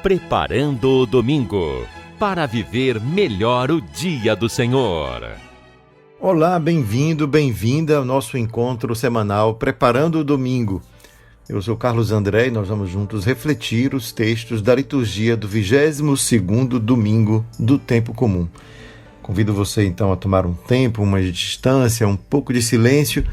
Preparando o Domingo, para viver melhor o dia do Senhor. Olá, bem-vindo, bem-vinda ao nosso encontro semanal Preparando o Domingo. Eu sou Carlos André e nós vamos juntos refletir os textos da liturgia do 22º domingo do tempo comum. Convido você então a tomar um tempo, uma distância, um pouco de silêncio,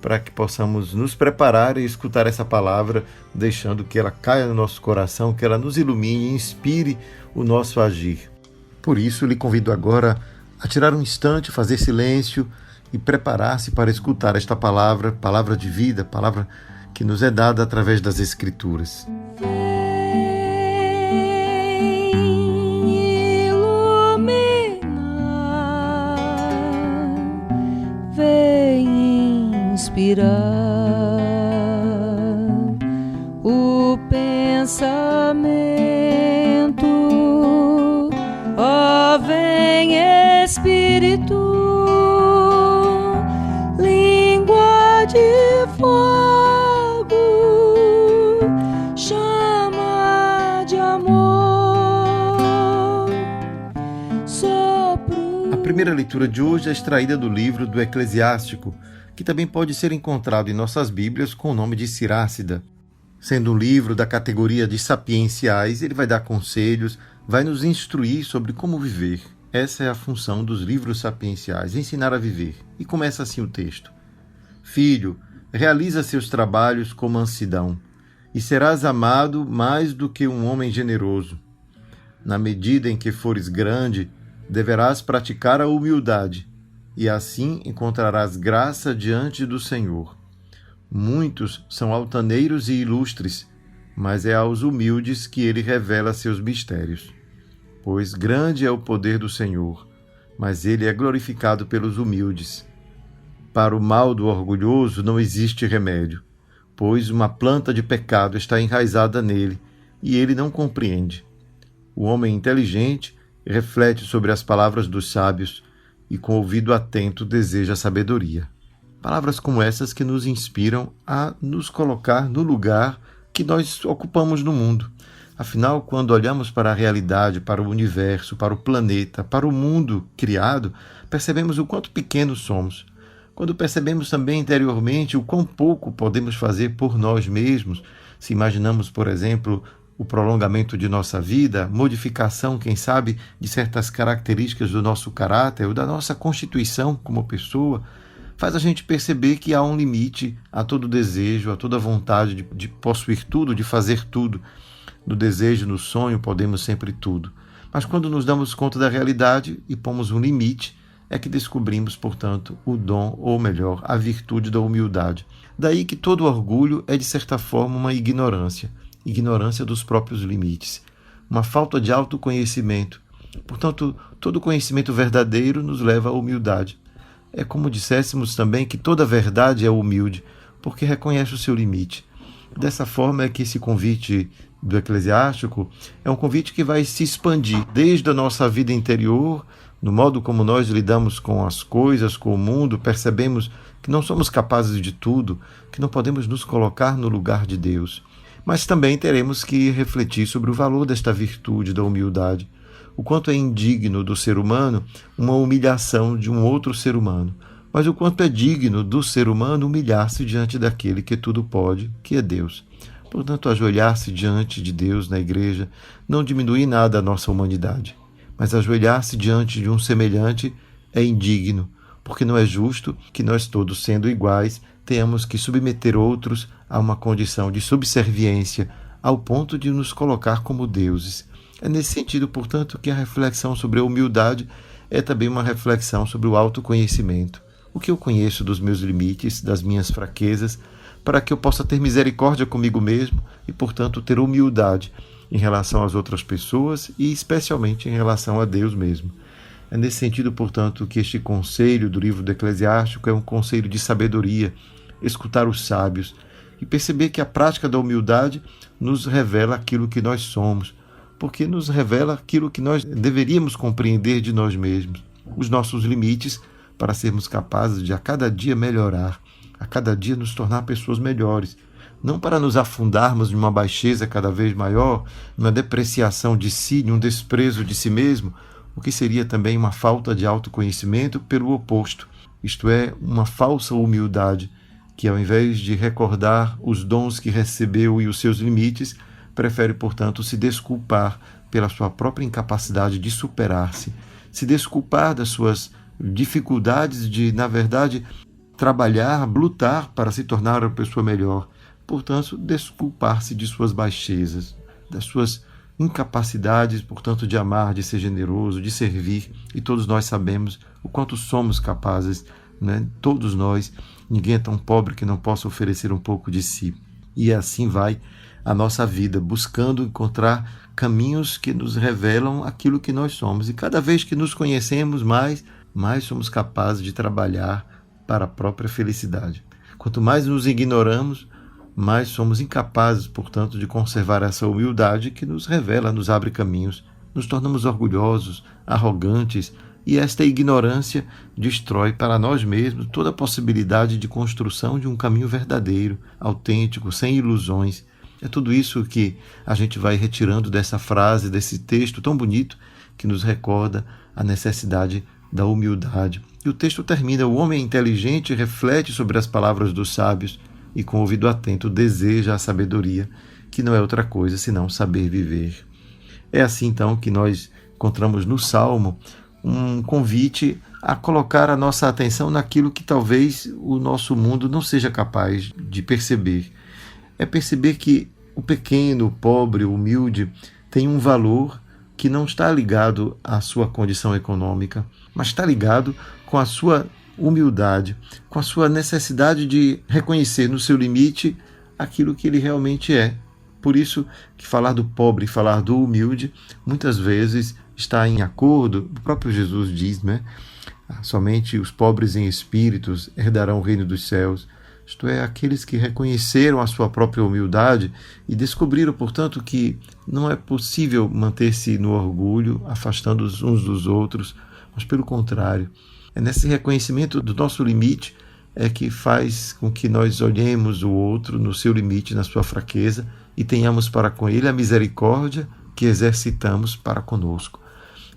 para que possamos nos preparar e escutar essa palavra, deixando que ela caia no nosso coração, que ela nos ilumine e inspire o nosso agir. Por isso, lhe convido agora a tirar um instante, fazer silêncio e preparar-se para escutar esta palavra, palavra de vida, palavra que nos é dada através das Escrituras. Inspirar o pensamento, ó vem Espírito, língua de fogo, chama de amor, sopro. A primeira leitura de hoje é extraída do livro do Eclesiástico, que também pode ser encontrado em nossas Bíblias com o nome de Sirácida. Sendo um livro da categoria de sapienciais, ele vai dar conselhos, vai nos instruir sobre como viver. Essa é a função dos livros sapienciais, ensinar a viver. E começa assim o texto. Filho, realiza seus trabalhos com mansidão, e serás amado mais do que um homem generoso. Na medida em que fores grande, deverás praticar a humildade, e assim encontrarás graça diante do Senhor. Muitos são altaneiros e ilustres, mas é aos humildes que ele revela seus mistérios. Pois grande é o poder do Senhor, mas ele é glorificado pelos humildes. Para o mal do orgulhoso não existe remédio, pois uma planta de pecado está enraizada nele, e ele não compreende. O homem inteligente reflete sobre as palavras dos sábios, e com ouvido atento deseja a sabedoria. Palavras como essas que nos inspiram a nos colocar no lugar que nós ocupamos no mundo. Afinal, quando olhamos para a realidade, para o universo, para o planeta, para o mundo criado, percebemos o quanto pequenos somos. Quando percebemos também interiormente o quão pouco podemos fazer por nós mesmos, se imaginamos, por exemplo, o prolongamento de nossa vida, modificação, quem sabe, de certas características do nosso caráter ou da nossa constituição como pessoa, faz a gente perceber que há um limite a todo desejo, a toda vontade de possuir tudo, de fazer tudo. No desejo, no sonho, podemos sempre tudo. Mas quando nos damos conta da realidade e pomos um limite, é que descobrimos, portanto, o dom, ou melhor, a virtude da humildade. Daí que todo orgulho é, de certa forma, uma ignorância dos próprios limites, uma falta de autoconhecimento. Portanto, todo conhecimento verdadeiro nos leva à humildade. É como disséssemos também que toda verdade é humilde, porque reconhece o seu limite. Dessa forma é que esse convite do Eclesiástico é um convite que vai se expandir desde a nossa vida interior, no modo como nós lidamos com as coisas, com o mundo, percebemos que não somos capazes de tudo, que não podemos nos colocar no lugar de Deus. Mas também teremos que refletir sobre o valor desta virtude da humildade, o quanto é indigno do ser humano uma humilhação de um outro ser humano, mas o quanto é digno do ser humano humilhar-se diante daquele que tudo pode, que é Deus. Portanto, ajoelhar-se diante de Deus na igreja não diminui nada a nossa humanidade, mas ajoelhar-se diante de um semelhante é indigno, porque não é justo que nós todos, sendo iguais, tenhamos que submeter outros a uma condição de subserviência, ao ponto de nos colocar como deuses. É nesse sentido, portanto, que a reflexão sobre a humildade é também uma reflexão sobre o autoconhecimento. O que eu conheço dos meus limites, das minhas fraquezas, para que eu possa ter misericórdia comigo mesmo e, portanto, ter humildade em relação às outras pessoas e, especialmente, em relação a Deus mesmo. É nesse sentido, portanto, que este conselho do livro do Eclesiástico é um conselho de sabedoria, escutar os sábios e perceber que a prática da humildade nos revela aquilo que nós somos, porque nos revela aquilo que nós deveríamos compreender de nós mesmos, os nossos limites, para sermos capazes de a cada dia melhorar, a cada dia nos tornar pessoas melhores, não para nos afundarmos numa baixeza cada vez maior, numa depreciação de si, num desprezo de si mesmo, o que seria também uma falta de autoconhecimento pelo oposto, isto é, uma falsa humildade, que ao invés de recordar os dons que recebeu e os seus limites, prefere, portanto, se desculpar pela sua própria incapacidade de superar-se, se desculpar das suas dificuldades de, na verdade, trabalhar, lutar para se tornar uma pessoa melhor. Portanto, desculpar-se de suas baixezas, das suas incapacidades, portanto, de amar, de ser generoso, de servir. E todos nós sabemos o quanto somos capazes, né? Todos nós, ninguém é tão pobre que não possa oferecer um pouco de si. E assim vai a nossa vida, buscando encontrar caminhos que nos revelam aquilo que nós somos. E cada vez que nos conhecemos mais somos capazes de trabalhar para a própria felicidade. Quanto mais nos ignoramos, mais somos incapazes, portanto, de conservar essa humildade que nos revela, nos abre caminhos. Nos tornamos orgulhosos, arrogantes, e esta ignorância destrói para nós mesmos toda a possibilidade de construção de um caminho verdadeiro, autêntico, sem ilusões. É tudo isso que a gente vai retirando dessa frase, desse texto tão bonito, que nos recorda a necessidade da humildade. E o texto termina: o homem inteligente reflete sobre as palavras dos sábios e com o ouvido atento deseja a sabedoria, que não é outra coisa senão saber viver. É assim então que nós encontramos no Salmo um convite a colocar a nossa atenção naquilo que talvez o nosso mundo não seja capaz de perceber. É perceber que o pequeno, o pobre, o humilde tem um valor que não está ligado à sua condição econômica, mas está ligado com a sua humildade, com a sua necessidade de reconhecer no seu limite aquilo que ele realmente é. Por isso que falar do pobre e falar do humilde muitas vezes está em acordo. O próprio Jesus diz, né? Somente os pobres em espíritos herdarão o reino dos céus. Isto é, aqueles que reconheceram a sua própria humildade e descobriram, portanto, que não é possível manter-se no orgulho, afastando uns dos outros, mas pelo contrário, é nesse reconhecimento do nosso limite é que faz com que nós olhemos o outro no seu limite, na sua fraqueza, e tenhamos para com ele a misericórdia que exercitamos para conosco.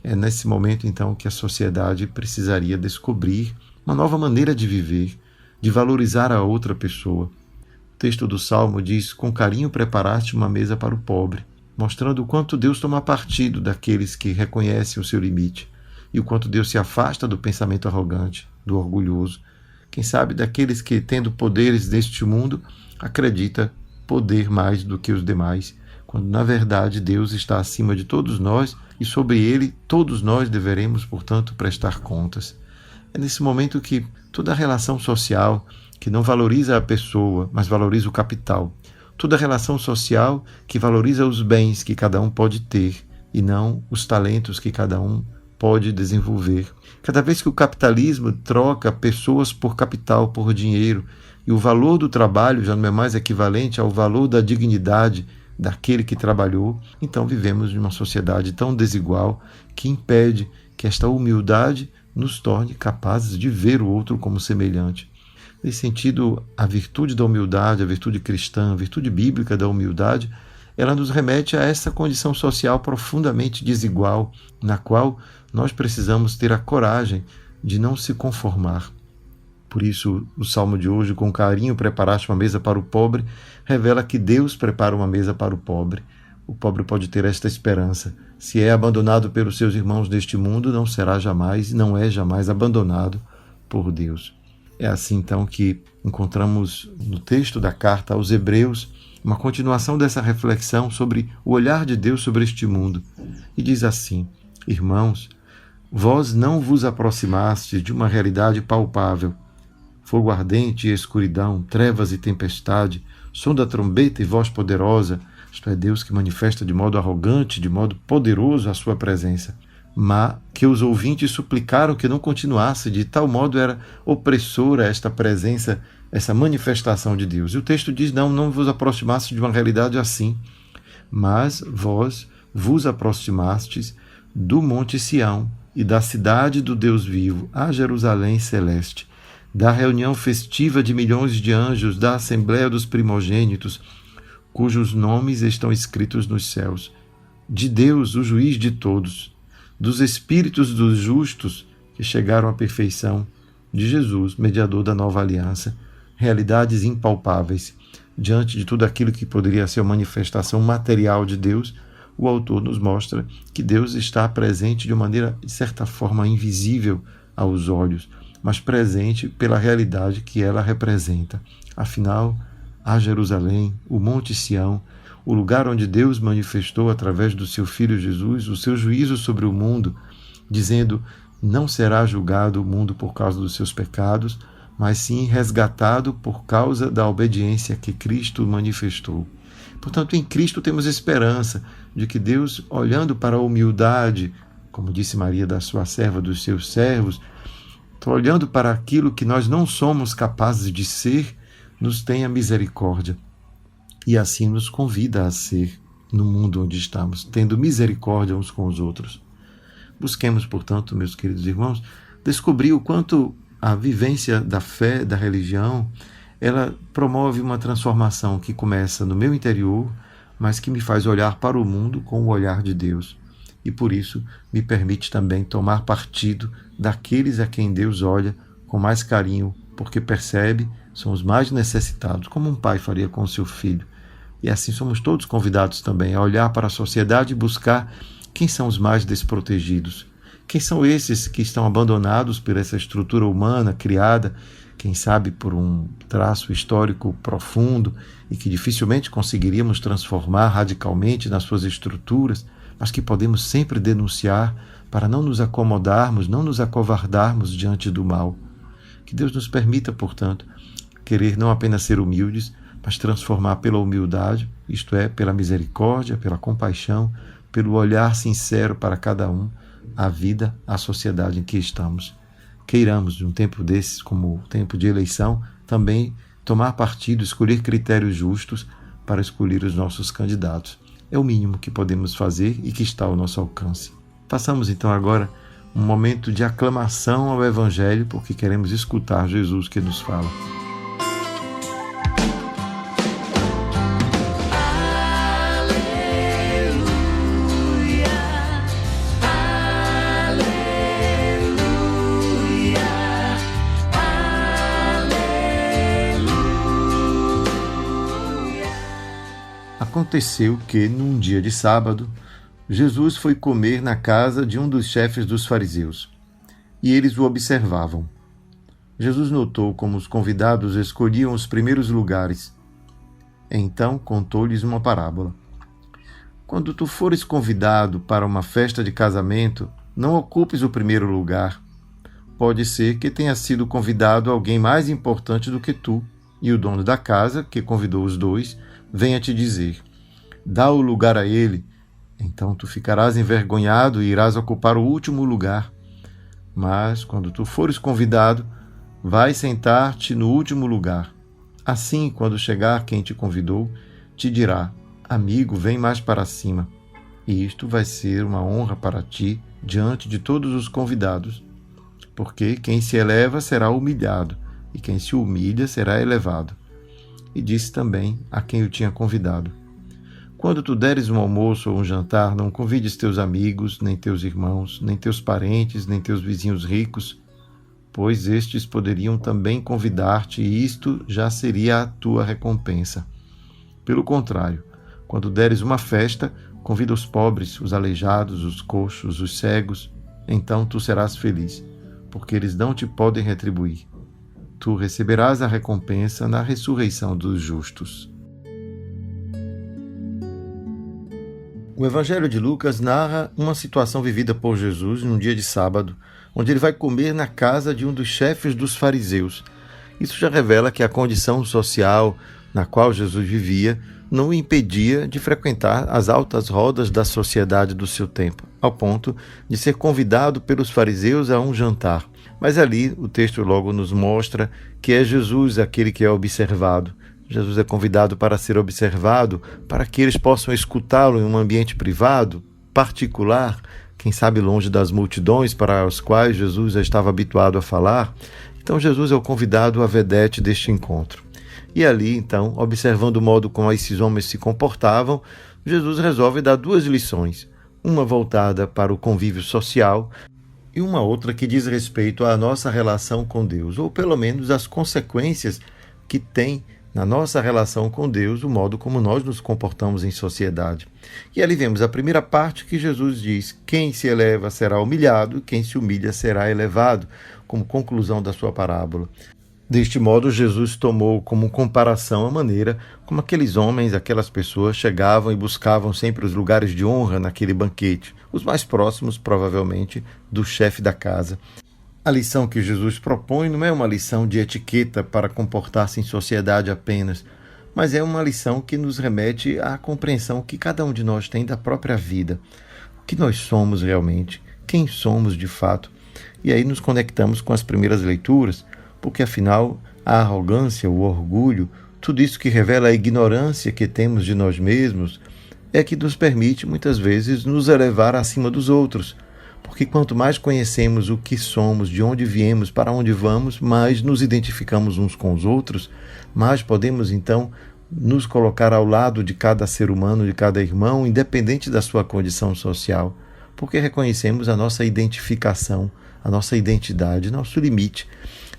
É nesse momento, então, que a sociedade precisaria descobrir uma nova maneira de viver, de valorizar a outra pessoa. O texto do Salmo diz: com carinho preparaste uma mesa para o pobre, mostrando o quanto Deus toma partido daqueles que reconhecem o seu limite e o quanto Deus se afasta do pensamento arrogante, do orgulhoso. Quem sabe daqueles que, tendo poderes deste mundo, acredita poder mais do que os demais, quando na verdade Deus está acima de todos nós e sobre ele todos nós deveremos, portanto, prestar contas. É nesse momento que toda relação social que não valoriza a pessoa, mas valoriza o capital, toda relação social que valoriza os bens que cada um pode ter e não os talentos que cada um pode desenvolver. Cada vez que o capitalismo troca pessoas por capital, por dinheiro, e o valor do trabalho já não é mais equivalente ao valor da dignidade daquele que trabalhou, então vivemos em uma sociedade tão desigual que impede que esta humildade nos torne capazes de ver o outro como semelhante. Nesse sentido, a virtude da humildade, a virtude cristã, a virtude bíblica da humildade, ela nos remete a essa condição social profundamente desigual, na qual nós precisamos ter a coragem de não se conformar. Por isso, o Salmo de hoje, com carinho preparaste uma mesa para o pobre, revela que Deus prepara uma mesa para o pobre. O pobre pode ter esta esperança: se é abandonado pelos seus irmãos deste mundo, não será jamais e não é jamais abandonado por Deus. É assim então que encontramos no texto da carta aos Hebreus uma continuação dessa reflexão sobre o olhar de Deus sobre este mundo. E diz assim: irmãos, vós não vos aproximastes de uma realidade palpável. Fogo ardente e escuridão, trevas e tempestade, som da trombeta e voz poderosa, isto é, Deus que manifesta de modo arrogante, de modo poderoso a sua presença. Mas que os ouvintes suplicaram que não continuasse, de tal modo era opressora esta presença, essa manifestação de Deus. E o texto diz: não vos aproximastes de uma realidade assim, mas vós vos aproximastes do Monte Sião e da cidade do Deus vivo, a Jerusalém celeste, da reunião festiva de milhões de anjos, da Assembleia dos Primogênitos, cujos nomes estão escritos nos céus, de Deus, o juiz de todos, dos espíritos dos justos que chegaram à perfeição, de Jesus, mediador da nova aliança, realidades impalpáveis. Diante de tudo aquilo que poderia ser uma manifestação material de Deus, o autor nos mostra que Deus está presente de maneira, de certa forma, invisível aos olhos, mas presente pela realidade que ela representa. Afinal, a Jerusalém, o Monte Sião, o lugar onde Deus manifestou através do seu Filho Jesus o seu juízo sobre o mundo, dizendo: não será julgado o mundo por causa dos seus pecados, mas sim resgatado por causa da obediência que Cristo manifestou. Portanto, em Cristo temos esperança de que Deus, olhando para a humildade, como disse Maria da sua serva, dos seus servos, olhando para aquilo que nós não somos capazes de ser, nos tenha misericórdia. E assim nos convida a ser no mundo onde estamos, tendo misericórdia uns com os outros. Busquemos, portanto, meus queridos irmãos, descobrir o quanto a vivência da fé, da religião, ela promove uma transformação que começa no meu interior, mas que me faz olhar para o mundo com o olhar de Deus. E por isso me permite também tomar partido daqueles a quem Deus olha com mais carinho, porque percebe, são os mais necessitados, como um pai faria com o seu filho. E assim somos todos convidados também a olhar para a sociedade e buscar quem são os mais desprotegidos. Quem são esses que estão abandonados por essa estrutura humana criada, quem sabe por um traço histórico profundo e que dificilmente conseguiríamos transformar radicalmente nas suas estruturas, mas que podemos sempre denunciar para não nos acomodarmos, não nos acovardarmos diante do mal. Que Deus nos permita, portanto, querer não apenas ser humildes, mas transformar pela humildade, isto é, pela misericórdia, pela compaixão, pelo olhar sincero para cada um, a vida, a sociedade em que estamos. Queiramos, de um tempo desses, como o tempo de eleição, também tomar partido, escolher critérios justos para escolher os nossos candidatos. É o mínimo que podemos fazer e que está ao nosso alcance. Passamos então agora um momento de aclamação ao Evangelho, porque queremos escutar Jesus que nos fala. Aconteceu que, num dia de sábado, Jesus foi comer na casa de um dos chefes dos fariseus, e eles o observavam. Jesus notou como os convidados escolhiam os primeiros lugares. Então contou-lhes uma parábola. Quando tu fores convidado para uma festa de casamento, não ocupes o primeiro lugar. Pode ser que tenha sido convidado alguém mais importante do que tu, e o dono da casa, que convidou os dois, venha te dizer: dá o lugar a ele. Então tu ficarás envergonhado e irás ocupar o último lugar. Mas, quando tu fores convidado, vai sentar-te no último lugar. Assim, quando chegar quem te convidou, te dirá: amigo, vem mais para cima. E isto vai ser uma honra para ti diante de todos os convidados. Porque quem se eleva será humilhado, e quem se humilha será elevado. E disse também a quem o tinha convidado: quando tu deres um almoço ou um jantar, não convides teus amigos, nem teus irmãos, nem teus parentes, nem teus vizinhos ricos, pois estes poderiam também convidar-te, e isto já seria a tua recompensa. Pelo contrário, quando deres uma festa, convida os pobres, os aleijados, os coxos, os cegos, então tu serás feliz, porque eles não te podem retribuir. Tu receberás a recompensa na ressurreição dos justos. O Evangelho de Lucas narra uma situação vivida por Jesus num dia de sábado, onde ele vai comer na casa de um dos chefes dos fariseus. Isso já revela que a condição social na qual Jesus vivia não o impedia de frequentar as altas rodas da sociedade do seu tempo, ao ponto de ser convidado pelos fariseus a um jantar. Mas ali o texto logo nos mostra que é Jesus aquele que é observado. Jesus é convidado para ser observado, para que eles possam escutá-lo em um ambiente privado, particular, quem sabe longe das multidões para as quais Jesus já estava habituado a falar. Então Jesus é o convidado, a vedete deste encontro. E ali, então, observando o modo como esses homens se comportavam, Jesus resolve dar 2 lições, uma voltada para o convívio social e uma outra que diz respeito à nossa relação com Deus, ou pelo menos as consequências que tem na nossa relação com Deus, o modo como nós nos comportamos em sociedade. E ali vemos a primeira parte que Jesus diz: quem se eleva será humilhado, quem se humilha será elevado, como conclusão da sua parábola. Deste modo, Jesus tomou como comparação a maneira como aqueles homens, aquelas pessoas chegavam e buscavam sempre os lugares de honra naquele banquete, os mais próximos, provavelmente, do chefe da casa. A lição que Jesus propõe não é uma lição de etiqueta para comportar-se em sociedade apenas, mas é uma lição que nos remete à compreensão que cada um de nós tem da própria vida, o que nós somos realmente, quem somos de fato. E aí nos conectamos com as primeiras leituras, porque afinal a arrogância, o orgulho, tudo isso que revela a ignorância que temos de nós mesmos, é que nos permite muitas vezes nos elevar acima dos outros. Porque quanto mais conhecemos o que somos, de onde viemos, para onde vamos, mais nos identificamos uns com os outros, mais podemos então nos colocar ao lado de cada ser humano, de cada irmão, independente da sua condição social, porque reconhecemos a nossa identificação, a nossa identidade, nosso limite.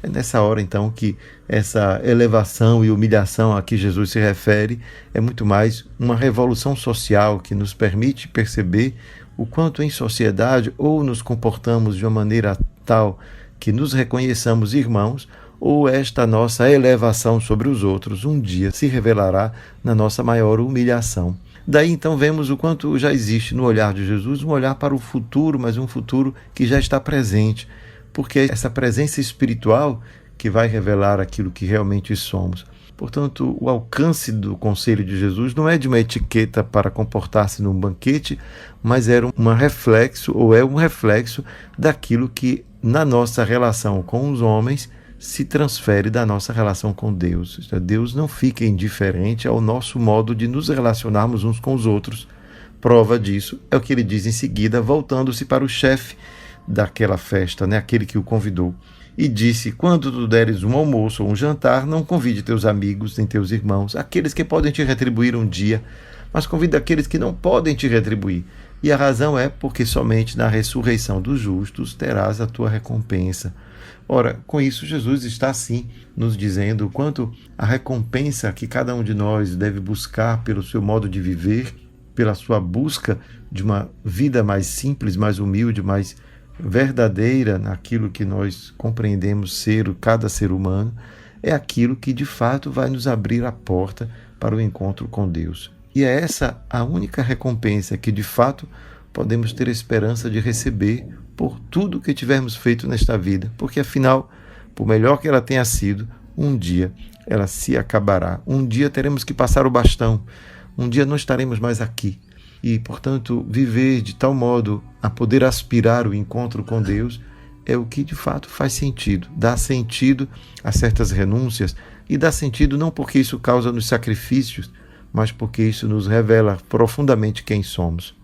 É nessa hora, então, que essa elevação e humilhação a que Jesus se refere é muito mais uma revolução social que nos permite perceber o quanto em sociedade ou nos comportamos de uma maneira tal que nos reconheçamos irmãos, ou esta nossa elevação sobre os outros um dia se revelará na nossa maior humilhação. Daí então vemos o quanto já existe no olhar de Jesus um olhar para o futuro, mas um futuro que já está presente, porque é essa presença espiritual que vai revelar aquilo que realmente somos. Portanto, o alcance do conselho de Jesus não é de uma etiqueta para comportar-se num banquete, mas é um reflexo daquilo que na nossa relação com os homens se transfere da nossa relação com Deus. Deus não fica indiferente ao nosso modo de nos relacionarmos uns com os outros. Prova disso é o que ele diz em seguida, voltando-se para o chefe daquela festa, aquele que o convidou. E disse: quando tu deres um almoço ou um jantar, não convide teus amigos nem teus irmãos, aqueles que podem te retribuir um dia, mas convide aqueles que não podem te retribuir. E a razão é porque somente na ressurreição dos justos terás a tua recompensa. Ora, com isso Jesus está sim nos dizendo o quanto a recompensa que cada um de nós deve buscar pelo seu modo de viver, pela sua busca de uma vida mais simples, mais humilde, mais verdadeira naquilo que nós compreendemos ser cada ser humano, é aquilo que de fato vai nos abrir a porta para o encontro com Deus. E é essa a única recompensa que de fato podemos ter esperança de receber por tudo que tivermos feito nesta vida, porque afinal, por melhor que ela tenha sido, um dia ela se acabará, um dia teremos que passar o bastão, um dia não estaremos mais aqui. E, portanto, viver de tal modo a poder aspirar o encontro com Deus é o que de fato faz sentido, dá sentido a certas renúncias, e dá sentido não porque isso causa-nos sacrifícios, mas porque isso nos revela profundamente quem somos.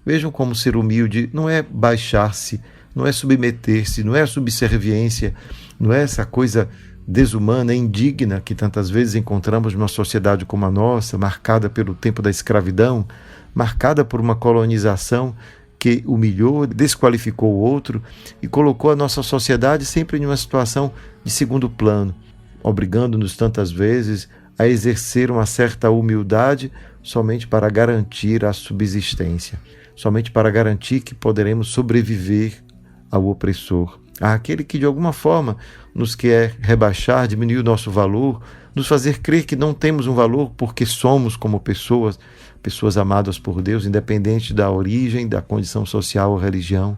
Vejam como ser humilde não é baixar-se, não é submeter-se, não é subserviência, não é essa coisa desumana, indigna que tantas vezes encontramos numa sociedade como a nossa, marcada pelo tempo da escravidão, marcada por uma colonização que humilhou, desqualificou o outro e colocou a nossa sociedade sempre em uma situação de segundo plano, obrigando-nos tantas vezes a exercer uma certa humildade somente para garantir a subsistência, somente para garantir que poderemos sobreviver ao opressor, àquele que de alguma forma nos quer rebaixar, diminuir o nosso valor, nos fazer crer que não temos um valor porque somos como pessoas amadas por Deus, independente da origem, da condição social ou religião.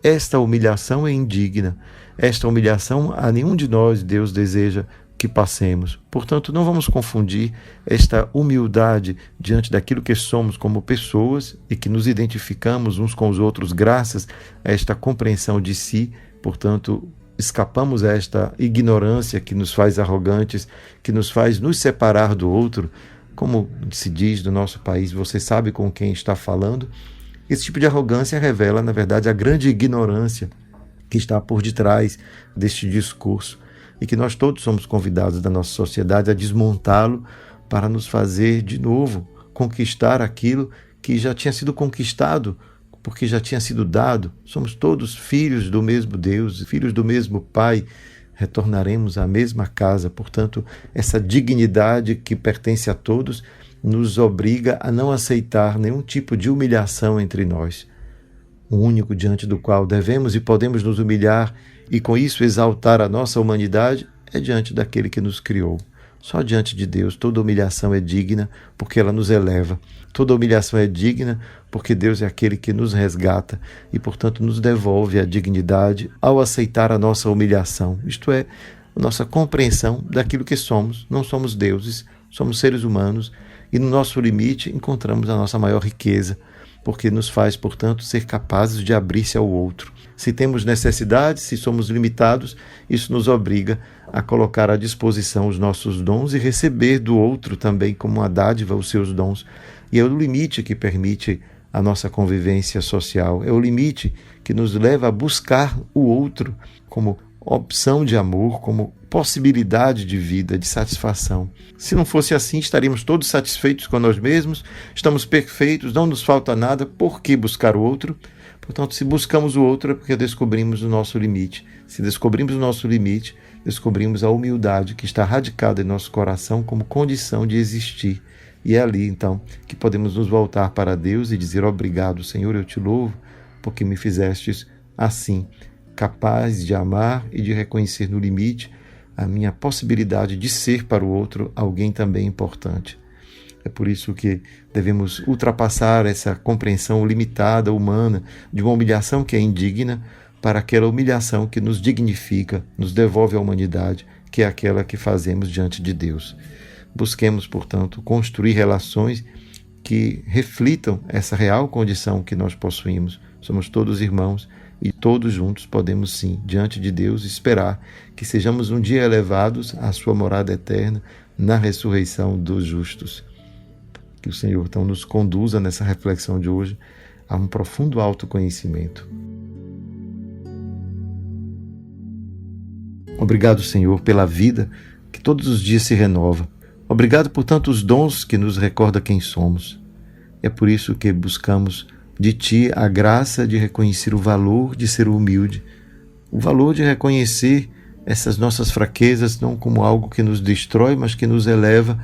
Esta humilhação é indigna. Esta humilhação a nenhum de nós Deus deseja que passemos. Portanto, não vamos confundir esta humildade diante daquilo que somos como pessoas e que nos identificamos uns com os outros graças a esta compreensão de si. Portanto, escapamos a esta ignorância que nos faz arrogantes, que nos faz nos separar do outro. Como se diz no nosso país, você sabe com quem está falando? Esse tipo de arrogância revela, na verdade, a grande ignorância que está por detrás deste discurso e que nós todos somos convidados da nossa sociedade a desmontá-lo para nos fazer de novo conquistar aquilo que já tinha sido conquistado, porque já tinha sido dado. Somos todos filhos do mesmo Deus, filhos do mesmo Pai, retornaremos à mesma casa. Portanto, essa dignidade que pertence a todos nos obriga a não aceitar nenhum tipo de humilhação entre nós. O único diante do qual devemos e podemos nos humilhar e com isso exaltar a nossa humanidade é diante daquele que nos criou. Só diante de Deus toda humilhação é digna, porque ela nos eleva. Toda humilhação é digna, porque Deus é aquele que nos resgata e, portanto, nos devolve a dignidade ao aceitar a nossa humilhação. Isto é, a nossa compreensão daquilo que somos. Não somos deuses, somos seres humanos e no nosso limite encontramos a nossa maior riqueza, porque nos faz, portanto, ser capazes de abrir-se ao outro. Se temos necessidades, se somos limitados, isso nos obriga a colocar à disposição os nossos dons e receber do outro também como uma dádiva os seus dons. E é o limite que permite a nossa convivência social, é o limite que nos leva a buscar o outro como opção de amor, como possibilidade de vida, de satisfação. Se não fosse assim, estaríamos todos satisfeitos com nós mesmos, estamos perfeitos, não nos falta nada, por que buscar o outro? Portanto, se buscamos o outro é porque descobrimos o nosso limite. Se descobrimos o nosso limite, descobrimos a humildade que está radicada em nosso coração como condição de existir. E é ali, então, que podemos nos voltar para Deus e dizer: obrigado, Senhor, eu te louvo, porque me fizestes assim, capaz de amar e de reconhecer no limite a minha possibilidade de ser para o outro alguém também importante. É por isso que devemos ultrapassar essa compreensão limitada, humana, de uma humilhação que é indigna, para aquela humilhação que nos dignifica, nos devolve a humanidade, que é aquela que fazemos diante de Deus. Busquemos, portanto, construir relações que reflitam essa real condição que nós possuímos. Somos todos irmãos e todos juntos podemos sim, diante de Deus, esperar que sejamos um dia elevados à sua morada eterna na ressurreição dos justos. Que o Senhor então nos conduza nessa reflexão de hoje a um profundo autoconhecimento. Obrigado, Senhor, pela vida que todos os dias se renova. Obrigado por tantos dons que nos recorda quem somos. É por isso que buscamos de Ti a graça de reconhecer o valor de ser humilde, o valor de reconhecer essas nossas fraquezas não como algo que nos destrói, mas que nos eleva,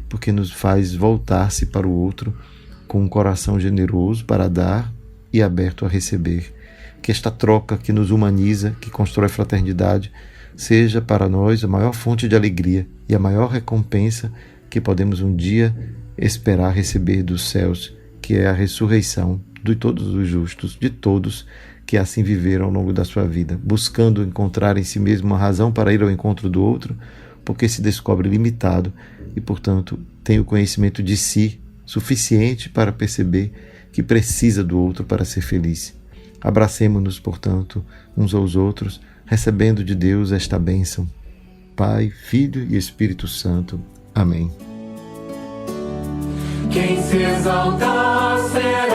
porque nos faz voltar-se para o outro com um coração generoso para dar e aberto a receber. Que esta troca que nos humaniza, que constrói fraternidade, seja para nós a maior fonte de alegria e a maior recompensa que podemos um dia esperar receber dos céus, que é a ressurreição de todos os justos, de todos que assim viveram ao longo da sua vida, buscando encontrar em si mesmo uma razão para ir ao encontro do outro, porque se descobre limitado e, portanto, tem o conhecimento de si suficiente para perceber que precisa do outro para ser feliz. Abracemo-nos, portanto, uns aos outros, recebendo de Deus esta bênção. Pai, Filho e Espírito Santo. Amém. Quem se exaltar será